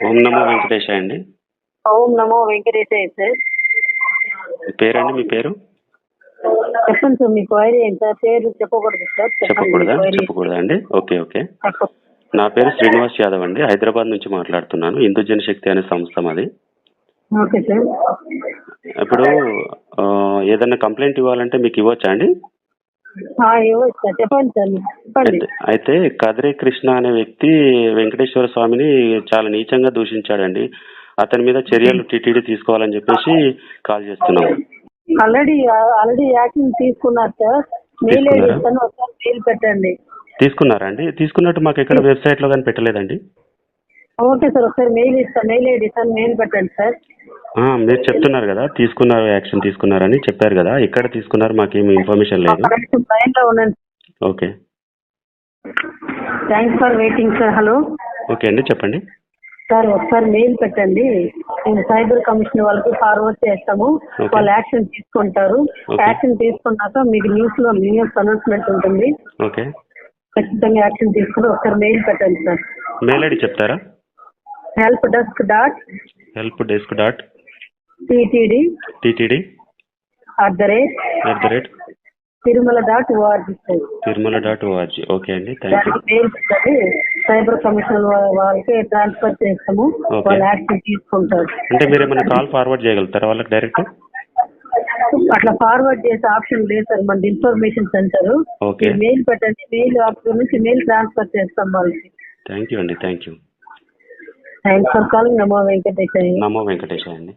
ఓం నమో వెంకటేశాయ అండి. ఓం నమో వెంకటేశాయ సార్. మీ పేరండి? మీ పేరు చెప్పండి సార్. మీ క్వైరీ ఏంటి సార్? పేరు చెప్పకూడదు సార్. చెప్పకూడదా అండి? Okay okay. నా పేరు శ్రీనివాస్ యాదవ్ అండి. హైదరాబాద్ నుంచి మాట్లాడుతున్నాను. హిందూ జనశక్తి అనే సంస్థ మాది. Okay sir. ఇప్పుడు ఏదైనా కంప్లైంట్ ఇవ్వాలంటే మీకు ఇవ్వచ్చా అండి? ఇవ్వచ్చు సార్. చెప్పండి సార్. చెప్పండి. అయితే కదిరి కృష్ణ అనే వ్యక్తి వెంకటేశ్వర స్వామిని చాలా నీచంగా దూషించాడండి. అతని మీద చర్యలు టీటీడీ తీసుకోవాలని చెప్పేసి కాల్ చేస్తున్నాము. ఆల్రెడీ యాక్షన్ తీసుకున్నారు సార్. మెయిల్ ఐడి ఇస్తాను, ఒకసారి మెయిల్ పెట్టండి. తీసుకున్నారా అండి? తీసుకున్నట్టు మాకు ఎక్కడ వెబ్సైట్ లో కానీ పెట్టలేదండి. ఓకే సార్, ఒకసారి మెయిల్ ఇస్తాను, మెయిల్ ఐడి ఇస్తాను, మెయిల్ పెట్టండి సార్. మీరు చెప్తున్నారు కదా తీసుకున్నారు, యాక్షన్ తీసుకున్నారని చెప్పారు కదా, ఎక్కడ తీసుకున్నారు మాకేమి ఇన్ఫర్మేషన్ లేదు. Okay, thanks for waiting sir. Hello. Okay అండి, చెప్పండి సార్. ఒకసారి మెయిల్ పెట్టండి, నేను సైబర్ కమిషన్ వాళ్ళకి ఫార్వర్డ్ చేస్తాము. వాళ్ళు యాక్షన్ తీసుకుంటారు. యాక్షన్ తీసుకున్నాక మీకు న్యూస్ అనౌన్స్మెంట్ ఉంటుంది. ఓకే, ఖచ్చితంగా యాక్షన్ తీసుకుని ఒకసారి మెయిల్ పెట్టండి సార్. మెయిల్ ఐడి చెప్తారా? help desk dot ttd @tirumala.org tirumala.org. Okay అండి, థ్యాంక్ యూ. సైబర్ కమిషన్ వాళ్ళకి ట్రాన్స్ఫర్ చేస్తాము. వాళ్ళు యాక్షన్ తీసుకుంటారు. అంటే మీరు ఏమైనా కాల్ ఫార్వర్డ్ చేయగలుగుతారా వాళ్ళకి డైరెక్ట్? అట్లా ఫార్వర్డ్ చేసే ఆప్షన్ లేదు సార్, మన ఇన్ఫర్మేషన్ సెంటర్. మెయిల్ పెట్టండి, మెయిల్ ఆప్షన్ నుంచి మెయిల్ ట్రాన్స్ఫర్ చేస్తాం వాళ్ళకి. థ్యాంక్ యూ అండి, thank you. Thanks for calling. నమో వెంకటేశాయ. నమో వెంకటేశాయ అండి.